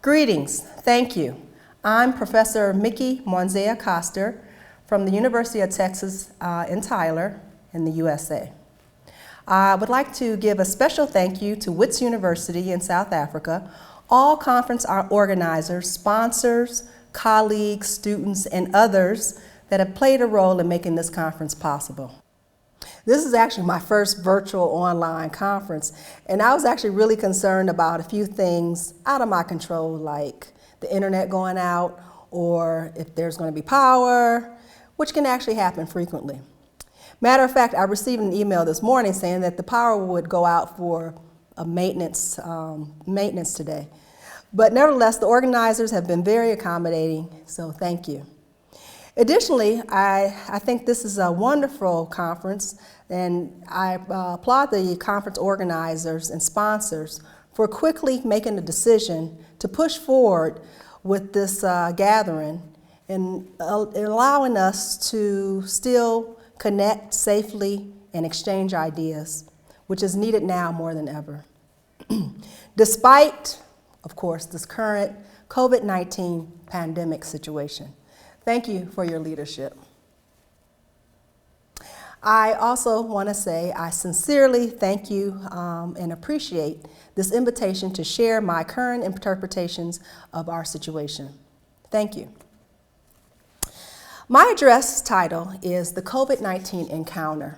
Greetings, thank you. I'm Professor Mickie Mwanzia Koster from the University of Texas in Tyler in the USA. I would like to give a special thank you to Wits University in South Africa, all conference organizers, sponsors, colleagues, students, and others that have played a role in making this conference possible. This is actually my first virtual online conference, and I was actually really concerned about a few things out of my control, like the internet going out or if there's going to be power, which can actually happen frequently. Matter of fact, I received an email this morning saying that the power would go out for a maintenance today. But nevertheless, the organizers have been very accommodating, so thank you. Additionally, I think this is a wonderful conference, and I applaud the conference organizers and sponsors for quickly making a decision to push forward with this gathering and allowing us to still connect safely and exchange ideas, which is needed now more than ever. Despite, of course, this current COVID-19 pandemic situation. Thank you for your leadership. I also want to say I sincerely thank you and appreciate this invitation to share my current interpretations of our situation. Thank you. My address title is The COVID-19 Encounter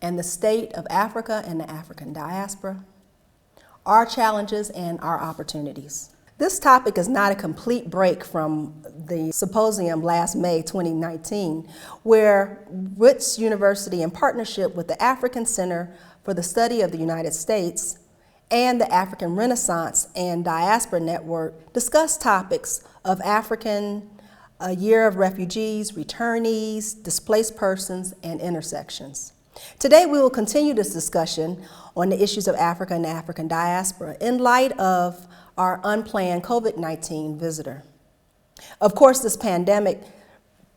and the State of Africa and the African Diaspora, Our Challenges and Our Opportunities. This topic is not a complete break from the symposium last May 2019, where Wits University, in partnership with the African Center for the Study of the United States and the African Renaissance and Diaspora Network, discussed topics of African, a year of refugees, returnees, displaced persons, and intersections. Today we will continue this discussion on the issues of Africa and the African diaspora in light of our unplanned COVID-19 visitor. Of course, this pandemic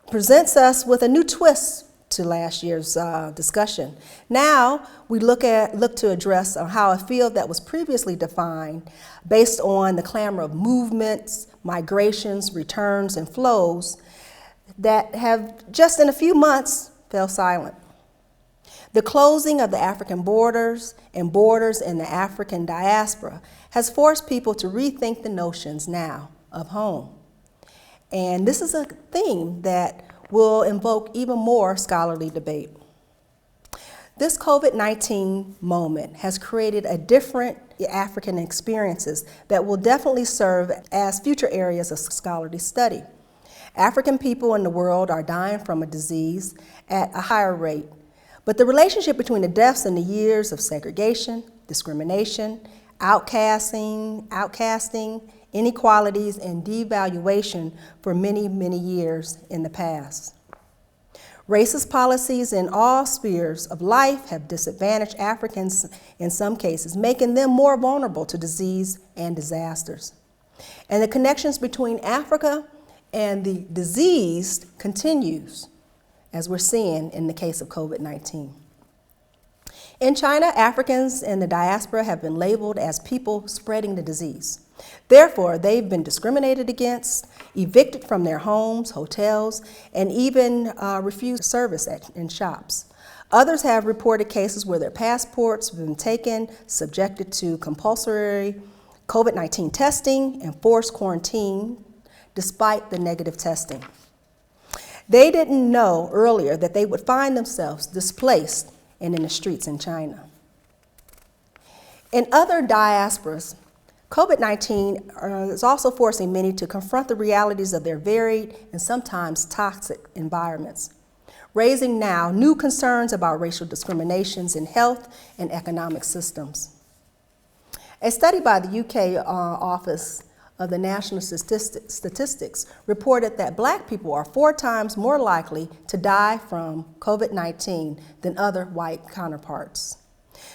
presents us with a new twist to last year's discussion. Now we look to address how a field that was previously defined based on the clamor of movements, migrations, returns, and flows that have just in a few months fell silent. The closing of the African borders in the African diaspora has forced people to rethink the notions now of home. And this is a theme that will invoke even more scholarly debate. This COVID-19 moment has created a different African experiences that will definitely serve as future areas of scholarly study. African people in the world are dying from a disease at a higher rate. But the relationship between the deaths and the years of segregation, discrimination, outcasting, inequalities, and devaluation for many, many years in the past. Racist policies in all spheres of life have disadvantaged Africans in some cases, making them more vulnerable to disease and disasters. And the connections between Africa and the diseased continues, as we're seeing in the case of COVID-19. In China, Africans in the diaspora have been labeled as people spreading the disease. Therefore, they've been discriminated against, evicted from their homes, hotels, and even refused service in shops. Others have reported cases where their passports have been taken, subjected to compulsory COVID-19 testing and forced quarantine, despite the negative testing. They didn't know earlier that they would find themselves displaced and in the streets in China. In other diasporas, COVID-19 is also forcing many to confront the realities of their varied and sometimes toxic environments, raising now new concerns about racial discriminations in health and economic systems. A study by the UK Office of the National Statistics reported that Black people are 4 times more likely to die from COVID-19 than other white counterparts.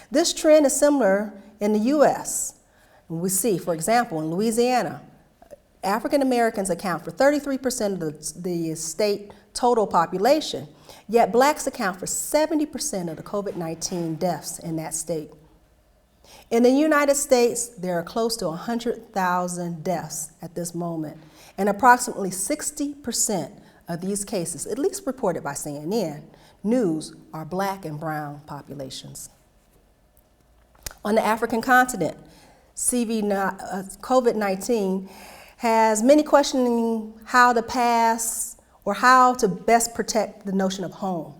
This trend is similar in the US. We see, for example, in Louisiana, African Americans account for 33% of the state total population, yet Blacks account for 70% of the COVID-19 deaths in that state. In the United States, there are close to 100,000 deaths at this moment, and approximately 60% of these cases, at least reported by CNN News, are Black and brown populations. On the African continent, COVID-19 has many questioning how to pass or how to best protect the notion of home.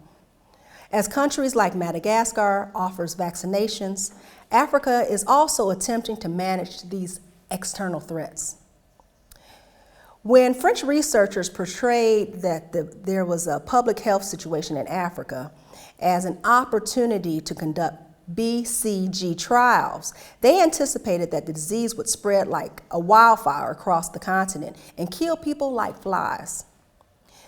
As countries like Madagascar offers vaccinations, Africa is also attempting to manage these external threats. When French researchers portrayed that there was a public health situation in Africa as an opportunity to conduct BCG trials, they anticipated that the disease would spread like a wildfire across the continent and kill people like flies.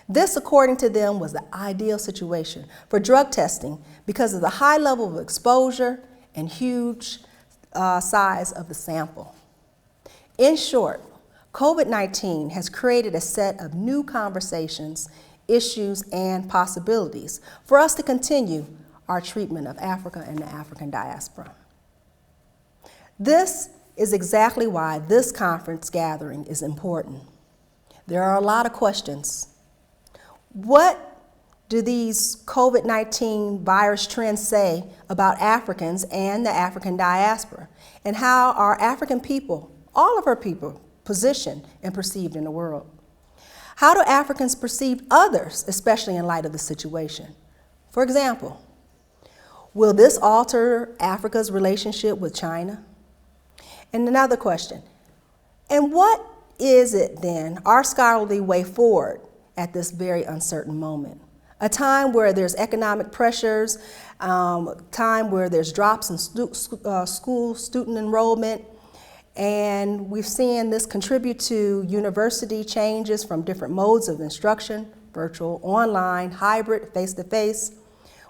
This, according to them, was the ideal situation for drug testing because of the high level of exposure and huge size of the sample. In short, COVID-19 has created a set of new conversations, issues, and possibilities for us to continue our treatment of Africa and the African diaspora. This is exactly why this conference gathering is important. There are a lot of questions. What do these COVID-19 virus trends say about Africans and the African diaspora? And how are African people, all of our people, positioned and perceived in the world? How do Africans perceive others, especially in light of the situation? For example, will this alter Africa's relationship with China? And another question, and what is it then, our scholarly way forward at this very uncertain moment? A time where there's economic pressures, time where there's drops in school student enrollment, and we've seen this contribute to university changes from different modes of instruction, virtual, online, hybrid, face-to-face.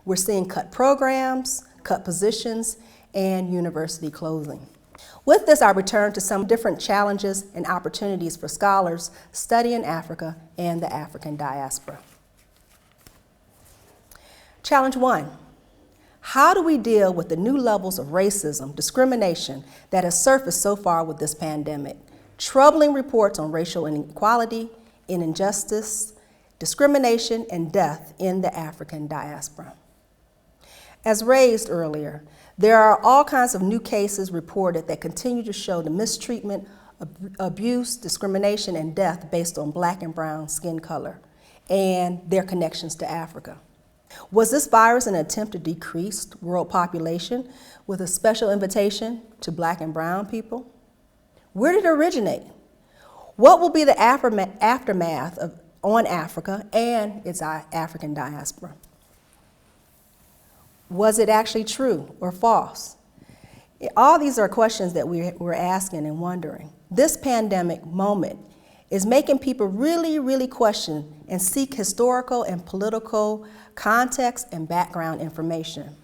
We're seeing cut programs, cut positions, and university closing. With this, I return to some different challenges and opportunities for scholars studying Africa and the African diaspora. Challenge 1. How do we deal with the new levels of racism, discrimination that has surfaced so far with this pandemic? Troubling reports on racial inequality, injustice, discrimination, and death in the African diaspora. As raised earlier, there are all kinds of new cases reported that continue to show the mistreatment, abuse, discrimination, and death based on Black and brown skin color and their connections to Africa. Was this virus an attempt to decrease world population with a special invitation to Black and brown people? Where did it originate? What will be the aftermath on Africa and its African diaspora? Was it actually true or false? All these are questions that we're asking and wondering. This pandemic moment is making people really question and seek historical and political context and background information.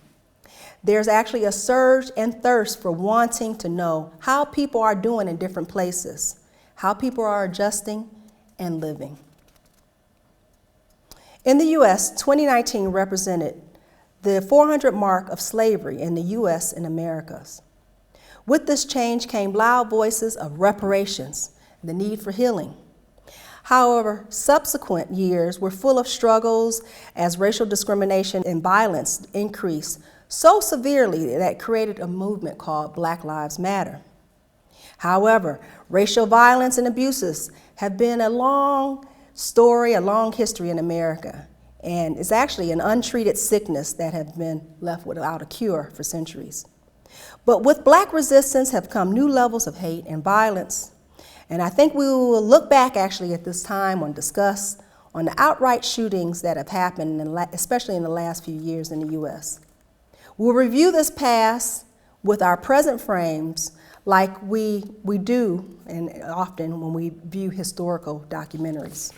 There's actually a surge and thirst for wanting to know how people are doing in different places, how people are adjusting and living. In the U.S., 2019 represented the 400 mark of slavery in the U.S. and Americas. With this change came loud voices of reparations, the need for healing. However, subsequent years were full of struggles as racial discrimination and violence increased so severely that it created a movement called Black Lives Matter. However, racial violence and abuses have been a long story, a long history in America, and it's actually an untreated sickness that has been left without a cure for centuries. But with Black resistance have come new levels of hate and violence. And I think we will look back actually at this time and discuss on the outright shootings that have happened, especially in the last few years in the U.S. We'll review this past with our present frames like we do and often when we view historical documentaries.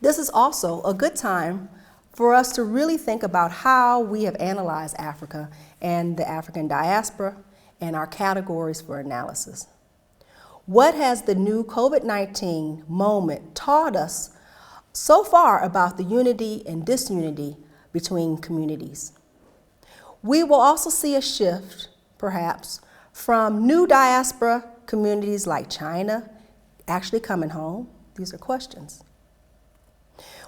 This is also a good time for us to really think about how we have analyzed Africa and the African diaspora and our categories for analysis. What has the new COVID-19 moment taught us so far about the unity and disunity between communities? We will also see a shift, perhaps, from new diaspora communities like China actually coming home? These are questions.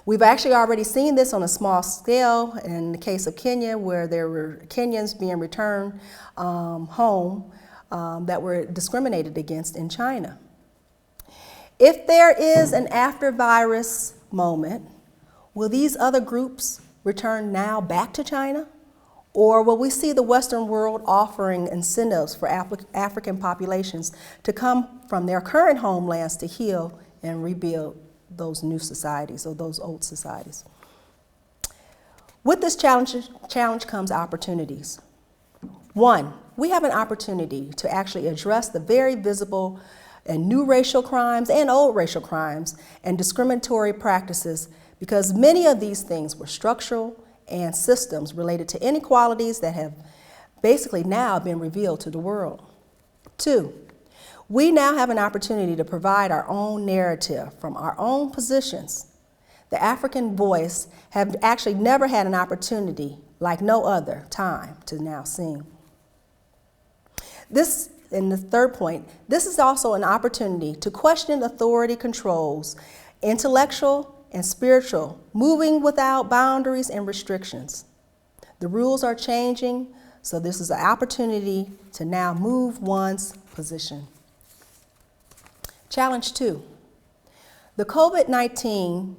We've actually already seen this on a small scale in the case of Kenya, where there were Kenyans being returned home that were discriminated against in China. If there is an after-virus moment, will these other groups return now back to China? Or will we see the Western world offering incentives for African populations to come from their current homelands to heal and rebuild those new societies or those old societies? With this challenge comes opportunities. One, we have an opportunity to actually address the very visible and new racial crimes and old racial crimes and discriminatory practices, because many of these things were structural and systems related to inequalities that have basically now been revealed to the world. Two, we now have an opportunity to provide our own narrative from our own positions. The African voice have actually never had an opportunity like no other time to now sing. This, and the third point, this is also an opportunity to question authority controls, intellectual and spiritual, moving without boundaries and restrictions. The rules are changing, so this is an opportunity to now move one's position. Challenge 2. The COVID-19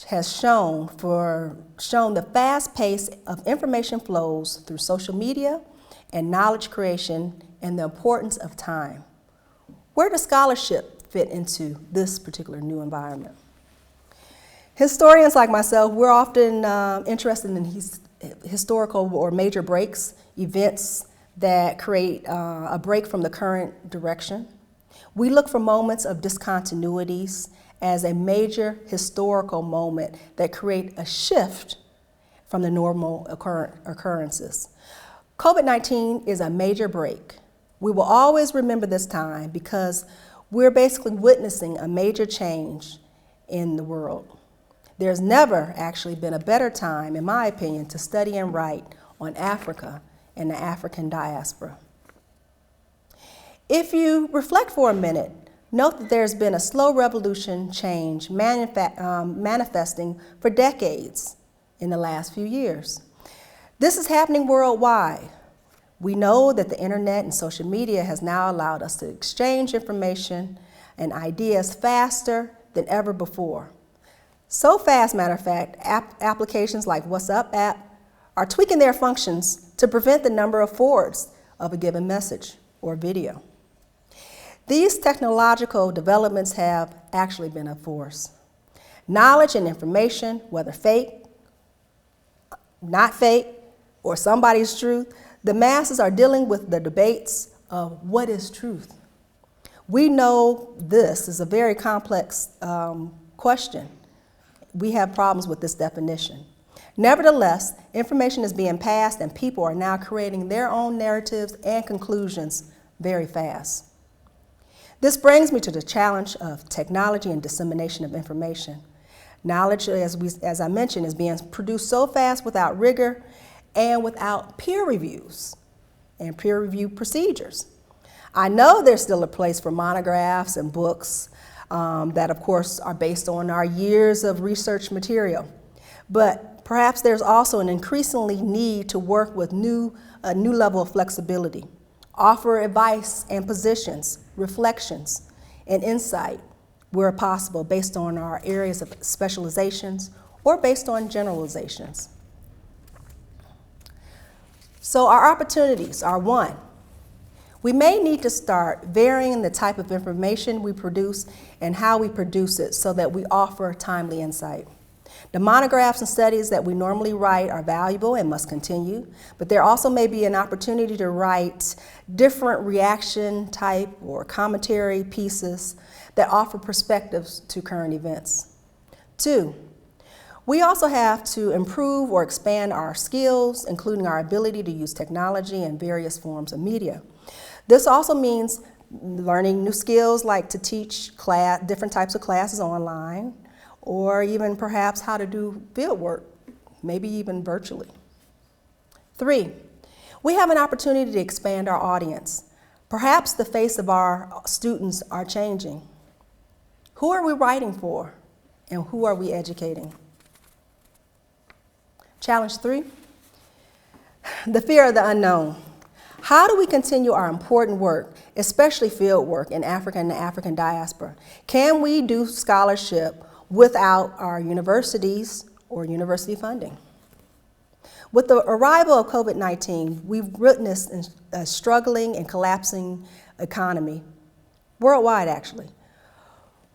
has shown the fast pace of information flows through social media and knowledge creation and the importance of time. Where does scholarship fit into this particular new environment? Historians like myself, we're often interested in historical or major breaks, events that create a break from the current direction. We look for moments of discontinuities as a major historical moment that create a shift from the normal occurrences. COVID-19 is a major break. We will always remember this time because we're basically witnessing a major change in the world. There's never actually been a better time, in my opinion, to study and write on Africa and the African diaspora. If you reflect for a minute, note that there's been a slow revolution change manifesting for decades in the last few years. This is happening worldwide. We know that the internet and social media has now allowed us to exchange information and ideas faster than ever before. So fast, matter of fact, applications like WhatsApp app are tweaking their functions to prevent the number of forwards of a given message or video. These technological developments have actually been a force. Knowledge and information, whether fake, not fake, or somebody's truth, the masses are dealing with the debates of what is truth. We know this is a very complex question. We have problems with this definition. Nevertheless, information is being passed and people are now creating their own narratives and conclusions very fast. This brings me to the challenge of technology and dissemination of information. Knowledge, as I mentioned, is being produced so fast without rigor and without peer reviews and peer review procedures. I know there's still a place for monographs and books that, of course, are based on our years of research material. But perhaps there's also an increasingly need to work with a new level of flexibility, offer advice and positions, reflections, and insight where possible based on our areas of specializations or based on generalizations. So our opportunities are: one, we may need to start varying the type of information we produce and how we produce it so that we offer timely insight. The monographs and studies that we normally write are valuable and must continue, but there also may be an opportunity to write different reaction type or commentary pieces that offer perspectives to current events. Two, we also have to improve or expand our skills, including our ability to use technology and various forms of media. This also means learning new skills like to teach different types of classes online, or even perhaps how to do field work, maybe even virtually. Three, We have an opportunity to expand our audience. Perhaps the face of our students are changing. Who are we writing for, and who are we educating? Challenge 3, the fear of the unknown. How do we continue our important work, especially field work in Africa and the African diaspora? Can we do scholarship without our universities or university funding? With the arrival of COVID-19, we've witnessed a struggling and collapsing economy, worldwide actually.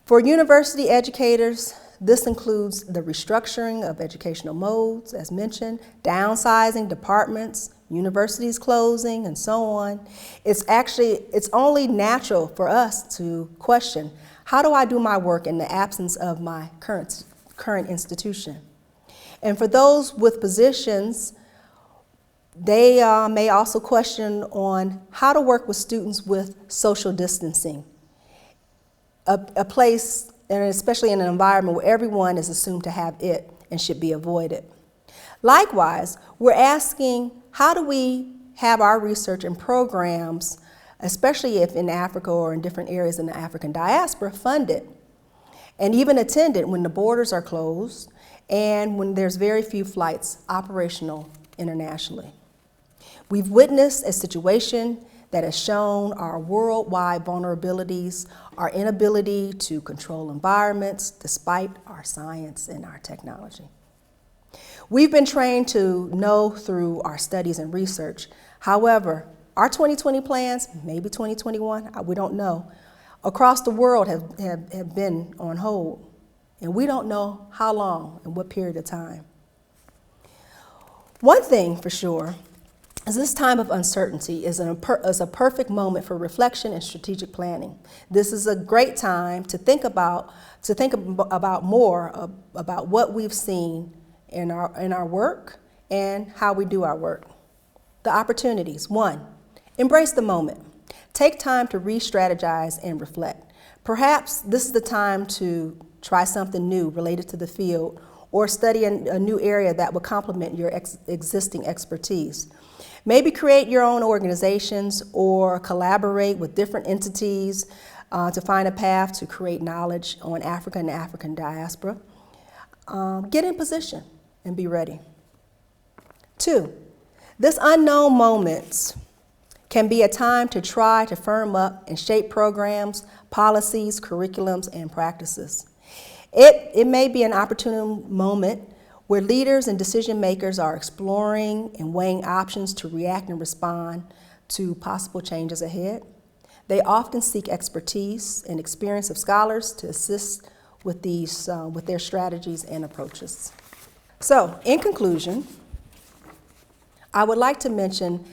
For university educators, this includes the restructuring of educational modes, as mentioned, downsizing departments, universities closing, and so on. It's only natural for us to question, how do I do my work in the absence of my current institution? And for those with positions, they may also question on how to work with students with social distancing, a place, and especially in an environment where everyone is assumed to have it and should be avoided. Likewise, we're asking, how do we have our research and programs, especially if in Africa or in different areas in the African diaspora, funded and even attended when the borders are closed and when there's very few flights operational internationally? We've witnessed a situation that has shown our worldwide vulnerabilities, our inability to control environments despite our science and our technology. We've been trained to know through our studies and research. However, our 2020 plans, maybe 2021, we don't know, across the world have been on hold. And we don't know how long and what period of time. One thing for sure is this time of uncertainty is a perfect moment for reflection and strategic planning. This is a great time to think about more about what we've seen in our work and how we do our work. The opportunities. 1, embrace the moment. Take time to re-strategize and reflect. Perhaps this is the time to try something new related to the field or study a new area that will complement your existing expertise. Maybe create your own organizations or collaborate with different entities to find a path to create knowledge on Africa and the African diaspora. Get in position and be ready. 2, this unknown moments can be a time to try to firm up and shape programs, policies, curriculums, and practices. It may be an opportune moment where leaders and decision makers are exploring and weighing options to react and respond to possible changes ahead. They often seek expertise and experience of scholars to assist with their strategies and approaches. So, in conclusion, I would like to mention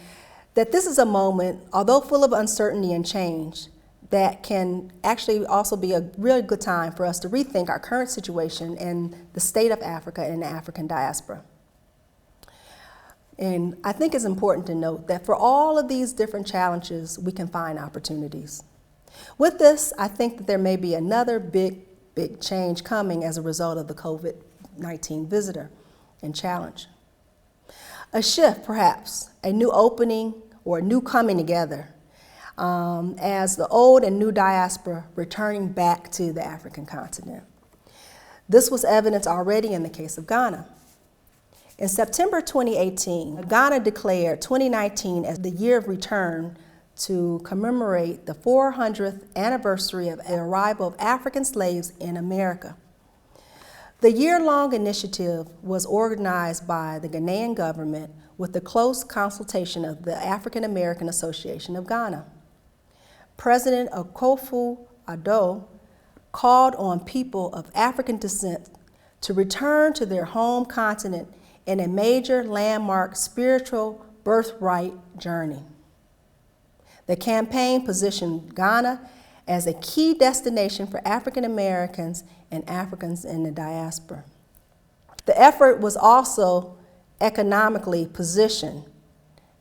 that this is a moment, although full of uncertainty and change, that can actually also be a really good time for us to rethink our current situation and the state of Africa and the African diaspora. And I think it's important to note that for all of these different challenges, we can find opportunities. With this, I think that there may be another big change coming as a result of the COVID-19 visitor and challenge. A shift, perhaps, a new opening or a new coming together as the old and new diaspora returning back to the African continent. This was evidenced already in the case of Ghana. In September 2018, Ghana declared 2019 as the year of return to commemorate the 400th anniversary of the arrival of African slaves in America. The year-long initiative was organized by the Ghanaian government with the close consultation of the African American Association of Ghana. President Akufo-Addo called on people of African descent to return to their home continent in a major landmark spiritual birthright journey. The campaign positioned Ghana as a key destination for African Americans and Africans in the diaspora. The effort was also economically positioned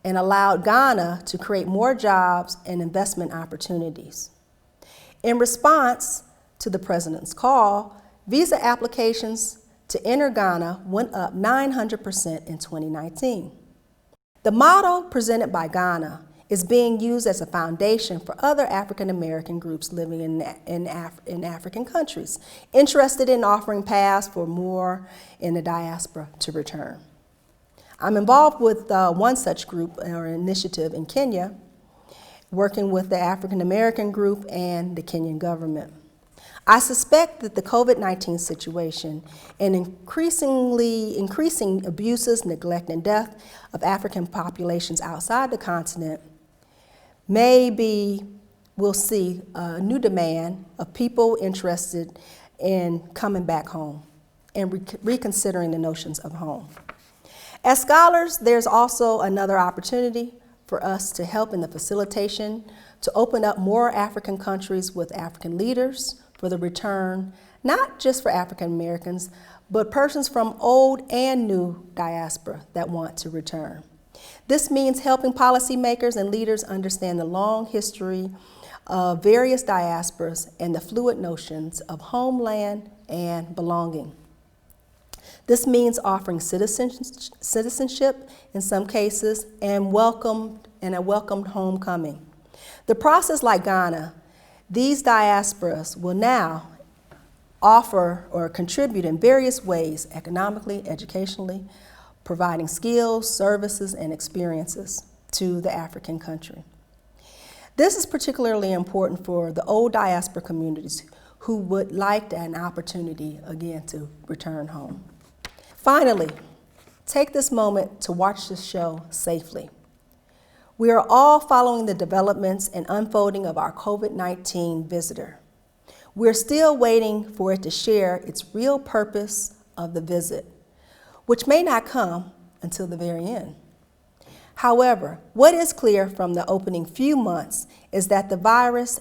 and allowed Ghana to create more jobs and investment opportunities. In response to the president's call, visa applications to enter Ghana went up 900% in 2019. The model presented by Ghana is being used as a foundation for other African American groups living in African countries, interested in offering paths for more in the diaspora to return. I'm involved with one such group or initiative in Kenya, working with the African American group and the Kenyan government. I suspect that the COVID-19 situation and increasing abuses, neglect, and death of African populations outside the continent we'll see a new demand of people interested in coming back home and reconsidering the notions of home. As scholars, there's also another opportunity for us to help in the facilitation to open up more African countries with African leaders for the return, not just for African Americans, but persons from old and new diaspora that want to return. This means helping policymakers and leaders understand the long history of various diasporas and the fluid notions of homeland and belonging. This means offering citizenship in some cases and a welcomed homecoming. The process like Ghana, these diasporas will now offer or contribute in various ways, economically, educationally, providing skills, services, and experiences to the African country. This is particularly important for the old diaspora communities who would like an opportunity again to return home. Finally, take this moment to watch this show safely. We are all following the developments and unfolding of our COVID-19 visitor. We're still waiting for it to share its real purpose of the visit, which may not come until the very end. However, what is clear from the opening few months is that the virus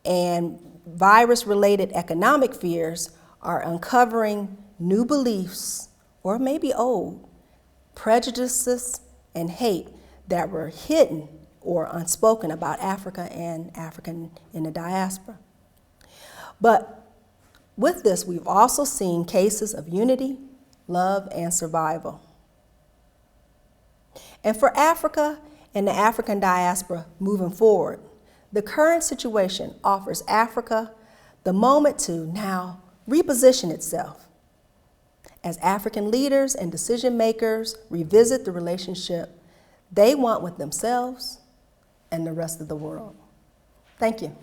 and virus-related economic fears are uncovering new beliefs, or maybe old, prejudices and hate that were hidden or unspoken about Africa and African in the diaspora. But with this, we've also seen cases of unity, love, and survival. And for Africa and the African diaspora moving forward, the current situation offers Africa the moment to now reposition itself as African leaders and decision makers revisit the relationship they want with themselves and the rest of the world. Thank you.